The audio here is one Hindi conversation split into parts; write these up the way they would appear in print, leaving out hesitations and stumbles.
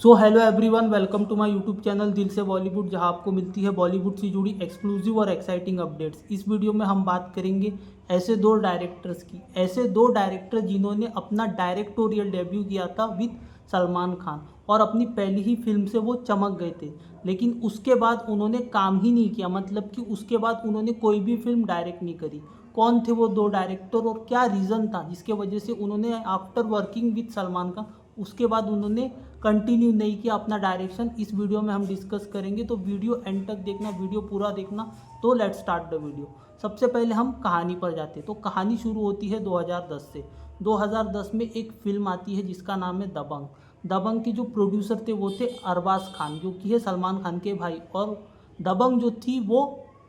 So hello everyone, welcome to my YouTube channel दिल से बॉलीवुड, जहां आपको मिलती है बॉलीवुड से जुड़ी एक्सक्लूसिव और एक्साइटिंग अपडेट्स। इस वीडियो में हम बात करेंगे ऐसे दो डायरेक्टर जिन्होंने अपना डायरेक्टोरियल डेब्यू किया था विद सलमान खान और अपनी पहली ही फिल्म से वो चमक गए थे, लेकिन उसके बाद उन्होंने काम ही नहीं किया। मतलब कि उसके बाद उन्होंने कोई भी फिल्म डायरेक्ट नहीं करी। कौन थे वो दो डायरेक्टर और क्या रीज़न था जिसके वजह से उन्होंने after working with Salman Khan उसके बाद उन्होंने कंटिन्यू नहीं किया अपना डायरेक्शन, इस वीडियो में हम डिस्कस करेंगे। तो वीडियो एंड तक देखना, वीडियो पूरा देखना। तो लेट्स स्टार्ट द वीडियो। सबसे पहले हम कहानी पर जाते हैं। तो कहानी शुरू होती है 2010 से। 2010 में एक फिल्म आती है जिसका नाम है दबंग। दबंग के जो प्रोड्यूसर थे वो थे अरबाज खान, जो कि है सलमान खान के भाई। और दबंग जो थी वो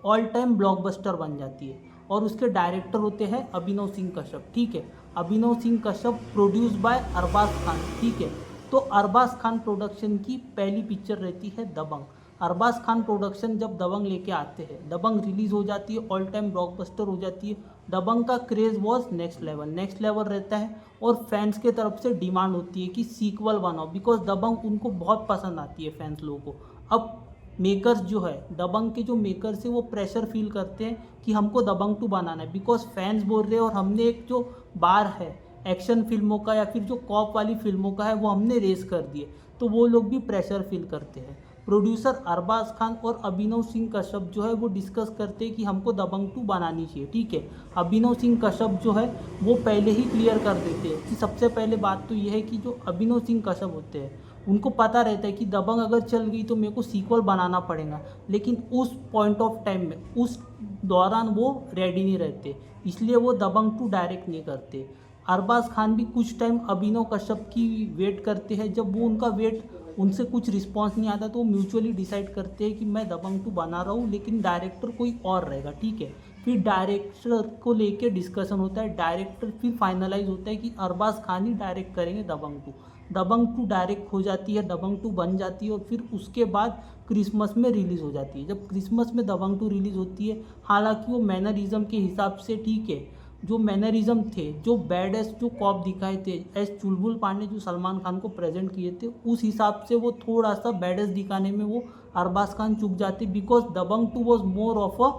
ऑल टाइम ब्लॉकबस्टर बन जाती है। और उसके डायरेक्टर होते हैं अभिनव सिंह कश्यप। ठीक है, अभिनव सिंह कश्यप, प्रोड्यूस बाय अरबाज खान। ठीक है, तो अरबाज खान प्रोडक्शन की पहली पिक्चर रहती है दबंग। अरबाज खान प्रोडक्शन जब दबंग लेके आते हैं, दबंग रिलीज हो जाती है, ऑल टाइम ब्लॉकबस्टर हो जाती है। दबंग का क्रेज वॉज नेक्स्ट लेवल रहता है और फैंस के तरफ से डिमांड होती है कि सीक्वल बनाओ, बिकॉज दबंग उनको बहुत पसंद आती है फैंस लोगों को। अब मेकर्स जो है, दबंग के जो मेकर्स है वो प्रेशर फील करते हैं कि हमको दबंग 2 बनाना है, बिकॉज फैंस बोल रहे हैं और हमने एक जो बार है एक्शन फिल्मों का या फिर जो कॉप वाली फिल्मों का है वो हमने रेस कर दिए। तो वो लोग भी प्रेशर फील करते हैं। प्रोड्यूसर अरबाज खान और अभिनव सिंह कश्यप जो है वो डिस्कस करते हैं कि हमको दबंग 2 बनानी चाहिए। ठीक है, अभिनव सिंह कश्यप जो है वो पहले ही क्लियर कर देते हैं कि सबसे पहले बात तो ये है कि जो अभिनव सिंह कश्यप होते हैं उनको पता रहता है कि दबंग अगर चल गई तो मेरे को सीक्वल बनाना पड़ेगा, लेकिन उस पॉइंट ऑफ टाइम में, उस दौरान वो रेडी नहीं रहते, इसलिए वो दबंग 2 डायरेक्ट नहीं करते। अरबाज खान भी कुछ टाइम अभिनव कश्यप की वेट करते हैं। जब वो उनका वेट, उनसे कुछ रिस्पांस नहीं आता तो वो म्यूचुअली डिसाइड करते हैं कि मैं दबंग 2 बना रहा हूँ, लेकिन डायरेक्टर कोई और रहेगा। ठीक है, फिर डायरेक्टर को लेके डिस्कशन होता है। डायरेक्टर फिर फाइनलाइज होता है कि अरबाज खान ही डायरेक्ट करेंगे दबंग 2। दबंग 2 डायरेक्ट हो जाती है, दबंग 2 बन जाती है और फिर उसके बाद क्रिसमस में रिलीज़ हो जाती है। जब क्रिसमस में दबंग 2 रिलीज़ होती है, हालांकि वो मैनरिज्म के हिसाब से, ठीक है, जो मैनरिज्म थे, जो बैड एस जो कॉप दिखाए थे, एस चुलबुल पांडे जो सलमान खान को प्रेजेंट किए थे, उस हिसाब से वो थोड़ा सा बैड एस दिखाने में वो अरबाज खान चूक जाते, because Dabangg 2 was more of a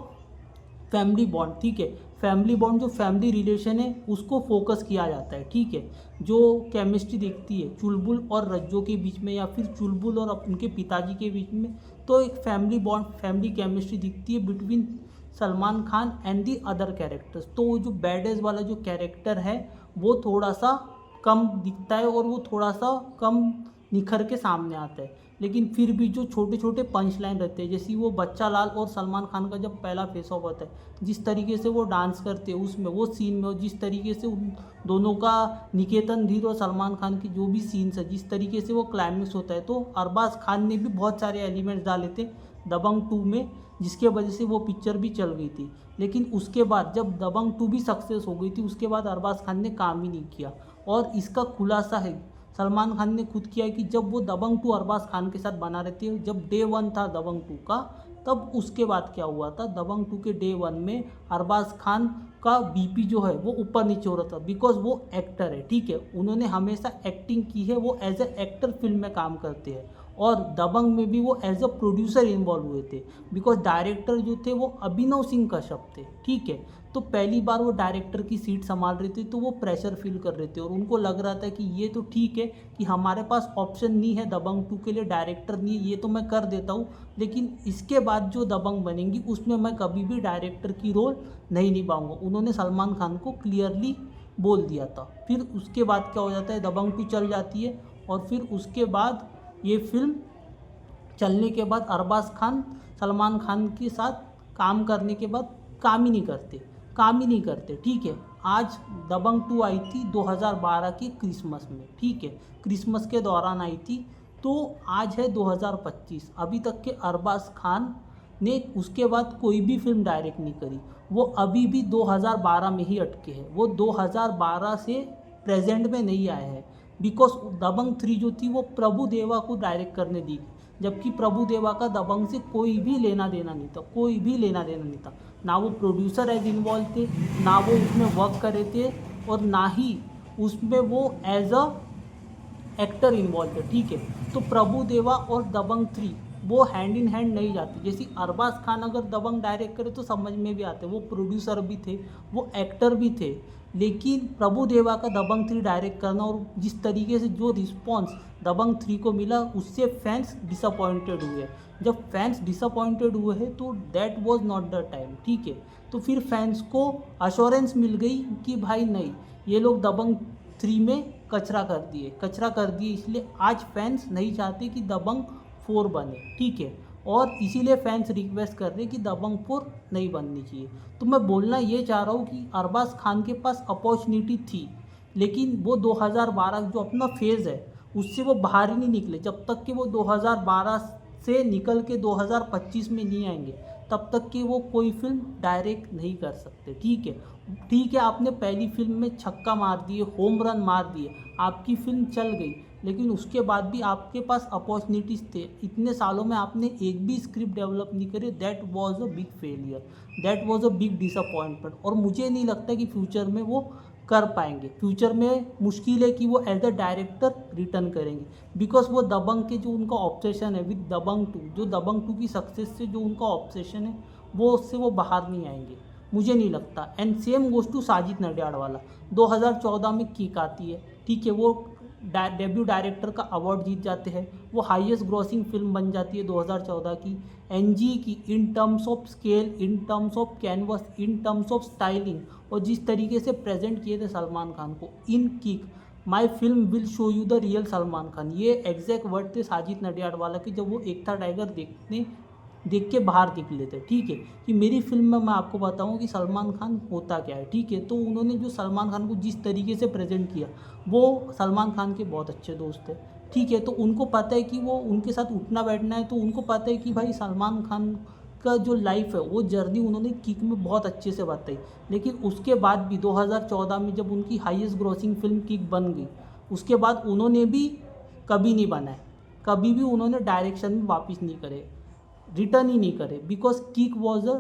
family bond. ठीक है, फैमिली बॉन्ड, जो फैमिली रिलेशन है उसको फोकस किया जाता है। ठीक है, जो केमिस्ट्री दिखती है चुलबुल और रज्जो के बीच में या फिर चुलबुल और उनके पिताजी के बीच में, तो एक फैमिली बॉन्ड, फैमिली केमिस्ट्री दिखती है between Salman Khan and the other characters. तो वो जो बैडेज वाला जो कैरेक्टर है वो थोड़ा सा कम दिखता है और वो थोड़ा सा कम निखर के सामने आता है। लेकिन फिर भी जो छोटे छोटे पंच लाइन रहते हैं, जैसे वो बच्चा लाल और सलमान खान का जब पहला फेस ऑफ होता है, जिस तरीके से वो डांस करते हैं उसमें, वो सीन में, और जिस तरीके से उन दोनों का, निकेतन धीर और सलमान खान की जो भी सीन्स है, जिस तरीके से वो क्लाइमेक्स होता है, तो अरबाज खान ने भी बहुत सारे एलिमेंट्स डाले थे दबंग 2 में, जिसके वजह से वो पिक्चर भी चल गई थी। लेकिन उसके बाद जब दबंग 2 भी सक्सेस हो गई थी, उसके बाद अरबाज खान ने काम ही नहीं किया। और इसका खुलासा है सलमान खान ने खुद किया है कि जब वो दबंग 2 अरबाज खान के साथ बना रहे थे, जब डे 1 था दबंग 2 का, तब उसके बाद क्या हुआ था, दबंग 2 के डे 1 में अरबाज खान का बीपी जो है वो ऊपर नीचे हो रहा था, बिकॉज वो एक्टर है। ठीक है, उन्होंने हमेशा एक्टिंग की है, वो एज ए एक्टर फिल्म में काम करते हैं। और दबंग में भी वो एज अ प्रोड्यूसर इन्वॉल्व हुए थे, बिकॉज डायरेक्टर जो थे वो अभिनव सिंह कश्यप थे। ठीक है, तो पहली बार वो डायरेक्टर की सीट संभाल रहे थे, तो वो प्रेशर फील कर रहे थे और उनको लग रहा था कि ये तो ठीक है कि हमारे पास ऑप्शन नहीं है दबंग 2 के लिए, डायरेक्टर नहीं है, ये तो मैं कर देता हूँ, लेकिन इसके बाद जो दबंग बनेंगी उसमें मैं कभी भी डायरेक्टर की रोल नहीं निभाऊंगा। उन्होंने सलमान खान को क्लियरली बोल दिया था। फिर उसके बाद क्या हो जाता है, दबंग 2 चल जाती है और फिर उसके बाद ये फिल्म चलने के बाद अरबाज खान सलमान खान के साथ काम करने के बाद काम ही नहीं करते। ठीक है, आज दबंग 2 आई थी 2012 के क्रिसमस में। ठीक है, क्रिसमस के दौरान आई थी, तो आज है 2025, अभी तक के अरबाज खान ने उसके बाद कोई भी फिल्म डायरेक्ट नहीं करी। वो अभी भी 2012 में ही अटके हैं, वो 2012 से प्रेजेंट में नहीं आए हैं, बिकॉज दबंग 3 जो थी वो प्रभु देवा को डायरेक्ट करने दी, जबकि प्रभु देवा का दबंग से कोई भी लेना देना नहीं था, कोई भी लेना देना नहीं था। ना वो प्रोड्यूसर एज इन्वॉल्व थे, ना वो उसमें वर्क करे थे, और ना ही उसमें वो एज अ एक्टर इन्वॉल्व है, ठीक है। तो प्रभु देवा और दबंग 3 वो हैंड इन हैंड नहीं जाती। जैसे अरबाज खान अगर दबंग डायरेक्ट करे तो समझ में भी आते, वो प्रोड्यूसर भी थे, वो एक्टर भी थे। लेकिन प्रभु देवा का दबंग 3 डायरेक्ट करना और जिस तरीके से जो रिस्पॉन्स दबंग 3 को मिला, उससे फैंस डिसअपॉइंटेड हुए। जब फैंस डिसअपॉइंटेड हुए हैं तो that was not the time, ठीक है। तो फिर फैंस को अश्योरेंस मिल गई कि भाई नहीं, ये लोग दबंग 3 में कचरा कर दिए, इसलिए आज फैंस नहीं चाहते कि दबंग 4 बने, ठीक है। और इसीलिए फैंस रिक्वेस्ट कर रहे हैं कि दबंग 4 नहीं बननी चाहिए। तो मैं बोलना ये चाह रहा हूँ कि अरबाज खान के पास अपॉर्चुनिटी थी, लेकिन वो 2012 जो अपना फेज़ है उससे वो बाहर ही नहीं निकले। जब तक कि वो 2012 से निकल के 2025 में नहीं आएंगे, तब तक कि वो कोई फिल्म डायरेक्ट नहीं कर सकते, ठीक है। ठीक है, आपने पहली फिल्म में छक्का मार दिए, होम रन मार दिए, आपकी फिल्म चल गई, लेकिन उसके बाद भी आपके पास अपॉर्चुनिटीज़ थे। इतने सालों में आपने एक भी स्क्रिप्ट डेवलप नहीं करी। That was a big failure, that was a big disappointment. और मुझे नहीं लगता कि फ्यूचर में वो कर पाएंगे। फ्यूचर में मुश्किल है कि वो एज अ डायरेक्टर रिटर्न करेंगे, बिकॉज वो दबंग के जो उनका ऑब्सेशन है विद दबंग 2, जो दबंग 2 की सक्सेस से जो उनका ऑब्सेशन है वो उससे वो बाहर नहीं आएंगे, मुझे नहीं लगता। And same goes to Sajid Nadiadwala. 2014 में किक आती है, ठीक है, वो डेब्यू डायरेक्टर का अवार्ड जीत जाते हैं, वो हाईएस्ट ग्रॉसिंग फिल्म बन जाती है 2014 की, एनजी की, in terms of scale, in terms of canvas, in terms of styling, और जिस तरीके से प्रेजेंट किए थे सलमान खान को in Kick. My film will show you the real Salman Khan, ये एग्जैक्ट वर्ड थे साजिद नडियाडवाला के जब वो एक था टाइगर देख के बाहर निकले थे, ठीक है, कि मेरी फिल्म में मैं आपको बताऊं कि सलमान खान होता क्या है, ठीक है। तो उन्होंने जो सलमान खान को जिस तरीके से प्रेजेंट किया, वो सलमान खान के बहुत अच्छे दोस्त थे, ठीक है। तो उनको पता है कि वो उनके साथ उठना बैठना है, तो उनको पता है कि भाई सलमान खान का जो लाइफ है वो जर्नी उन्होंने किक में बहुत अच्छे से बताई। लेकिन उसके बाद भी 2014 में जब उनकी हाईएस्ट ग्रॉसिंग फिल्म किक बन गई, उसके बाद उन्होंने भी कभी नहीं बनाए, कभी भी उन्होंने डायरेक्शन में वापस नहीं करे, रिटर्न ही नहीं करे, because kick was a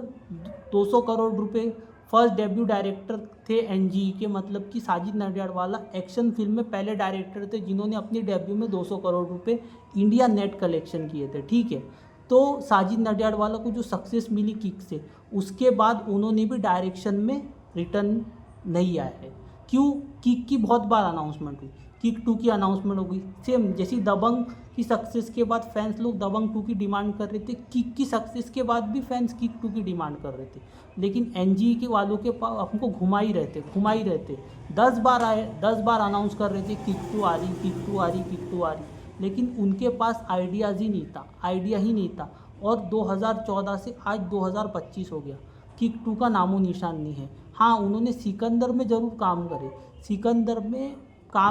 200 crore रुपए। फर्स्ट डेब्यू डायरेक्टर थे एनजी के, मतलब कि साजिद नडियाडवाला एक्शन फिल्म में पहले डायरेक्टर थे जिन्होंने अपनी डेब्यू में 200 करोड़ रुपए इंडिया नेट कलेक्शन किए थे, ठीक है। तो साजिद नडियाडवाला को जो सक्सेस मिली किक से, उसके बाद उन्होंने भी डायरेक्शन में रिटर्न नहीं आया है। क्यों? किक की बहुत बार अनाउंसमेंट हुई, किक 2 की अनाउंसमेंट हो गई, सेम जैसी दबंग की सक्सेस के बाद फैंस लोग दबंग 2 की डिमांड कर रहे थे, किक की सक्सेस के बाद भी फैंस किक 2 की डिमांड कर रहे थे। लेकिन एनजी के वालों के पास हमको घुमा ही रहते 10 बार आए, 10 बार अनाउंस कर रहे थे किक 2 आ रही, किक 2 आ रही, किक 2 आ रही, लेकिन उनके पास आइडिया ही नहीं था। और 2014 से आज 2025 हो गया, किक 2 का नामो निशान नहीं है। हाँ, उन्होंने सिकंदर में ज़रूर काम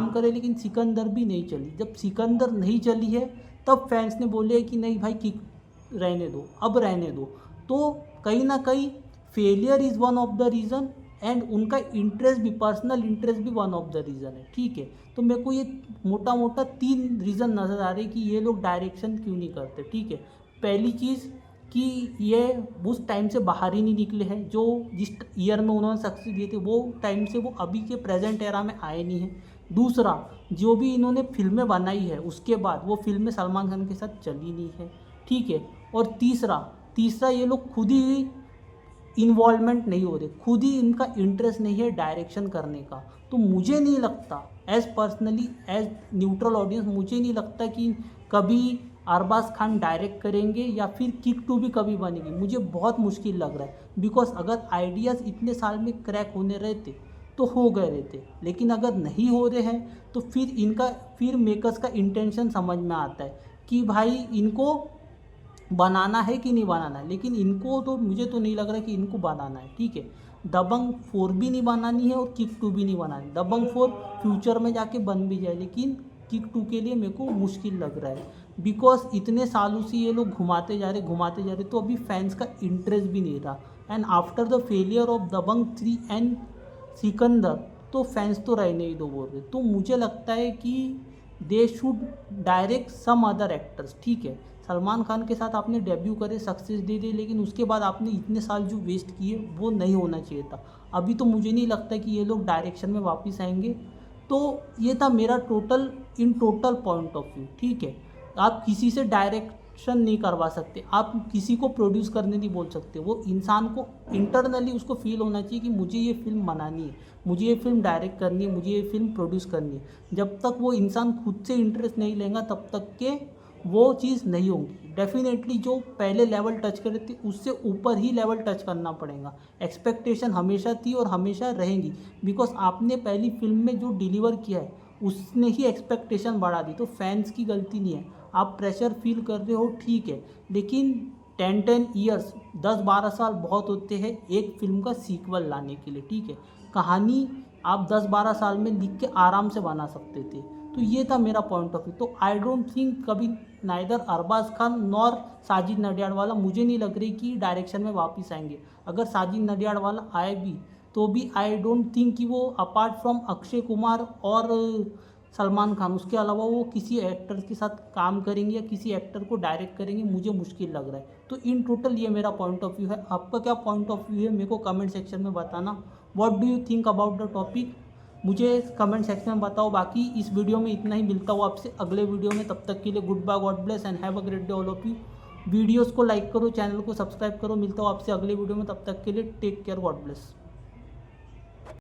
करे, लेकिन सिकंदर भी नहीं चली। जब सिकंदर नहीं चली है तब फैंस ने बोले कि नहीं भाई किक रहने दो। तो कहीं ना कहीं failure is one of the reason, and उनका इंटरेस्ट भी, पर्सनल इंटरेस्ट भी वन ऑफ द रीज़न है, ठीक है। तो मेरे को ये मोटा 3 रीज़न नज़र आ रहे कि ये लोग डायरेक्शन क्यों नहीं करते, ठीक है। पहली चीज़ कि ये उस टाइम से बाहर ही नहीं निकले हैं, जो जिस ईयर में उन्होंने सक्सेस दिए थे वो टाइम से वो अभी के प्रेजेंट एरा में आए नहीं हैं। दूसरा, जो भी इन्होंने फिल्में बनाई है उसके बाद वो फिल्में सलमान खान के साथ चली नहीं है, ठीक है। और तीसरा ये लोग खुद ही इन्वॉल्वमेंट नहीं हो रहे, खुद ही इनका इंटरेस्ट नहीं है डायरेक्शन करने का। तो मुझे नहीं लगता, as personally, as neutral audience, मुझे नहीं लगता कि कभी अरबाज खान डायरेक्ट करेंगे या फिर किक 2 भी कभी बनेगी। मुझे बहुत मुश्किल लग रहा है, बिकॉज अगर आइडियाज़ इतने साल में क्रैक होने रहते तो हो गए रहते, लेकिन अगर नहीं हो रहे हैं तो फिर मेकर्स का इंटेंशन समझ में आता है कि भाई इनको बनाना है कि नहीं बनाना है। लेकिन इनको तो, मुझे तो नहीं लग रहा कि इनको बनाना है, ठीक है। दबंग 4 भी नहीं बनानी है और किक 2 भी नहीं बनानी। दबंग 4 फ्यूचर में जाके बन भी जाए, लेकिन किक 2 के लिए मेरे को मुश्किल लग रहा है, बिकॉज इतने सालों से ये लोग घुमाते जा रहे, तो अभी फैंस का इंटरेस्ट भी नहीं रहा। And after the failure of Dabangg 3 and Sikandar, तो फैंस तो रहने ही दो बोल रहे। तो मुझे लगता है कि they should direct some other actors, ठीक है। सलमान खान के साथ आपने डेब्यू करे, सक्सेस दे दी, लेकिन उसके बाद आपने इतने साल जो वेस्ट किए वो नहीं होना चाहिए था। अभी तो मुझे नहीं लगता कि ये लोग डायरेक्शन में वापस आएंगे। तो ये था मेरा टोटल पॉइंट ऑफ व्यू, ठीक है। आप किसी से डायरेक्शन नहीं करवा सकते, आप किसी को प्रोड्यूस करने नहीं बोल सकते। वो इंसान को इंटरनली उसको फील होना चाहिए कि मुझे ये फिल्म बनानी है, मुझे ये फिल्म डायरेक्ट करनी है, मुझे ये फिल्म प्रोड्यूस करनी है। जब तक वो इंसान खुद से इंटरेस्ट नहीं लेगा तब तक के वो चीज़ नहीं होगी। डेफिनेटली जो पहले लेवल टच करे थे उससे ऊपर ही लेवल टच करना पड़ेगा। एक्सपेक्टेशन हमेशा थी और हमेशा रहेंगी, बिकॉज आपने पहली फिल्म में जो डिलीवर किया है उसने ही एक्सपेक्टेशन बढ़ा दी। तो फैंस की गलती नहीं है, आप प्रेशर फील कर रहे हो ठीक है, लेकिन 10 ईयर्स 10-12 साल बहुत होते हैं एक फिल्म का सीक्वल लाने के लिए, ठीक है। कहानी आप 10-12 साल में लिख के आराम से बना सकते थे। तो ये था मेरा पॉइंट ऑफ व्यू। तो आई डोंट थिंक कभी नाइदर अरबाज खान नॉर साजिद नडियाडवाला, मुझे नहीं लग रही कि डायरेक्शन में वापस आएंगे। अगर साजिद नडियाडवाला आए भी तो भी आई डोंट थिंक कि वो अपार्ट फ्रॉम अक्षय कुमार और सलमान खान, उसके अलावा वो किसी एक्टर के साथ काम करेंगे या किसी एक्टर को डायरेक्ट करेंगे, मुझे मुश्किल लग रहा है। तो इन टोटल ये मेरा पॉइंट ऑफ व्यू है। आपका क्या पॉइंट ऑफ व्यू है मेरे को कमेंट सेक्शन में बताना। What do you think about the topic, मुझे कमेंट सेक्शन में बताओ। बाकी इस वीडियो में इतना ही, मिलता हूँ आपसे अगले वीडियो में। तब तक के लिए good bye, God bless and have a great day all of you. Videos को लाइक करो, चैनल को सब्सक्राइब करो। मिलता हूँ आपसे अगले वीडियो में, तब तक के लिए टेक केयर, गॉड ब्लेस।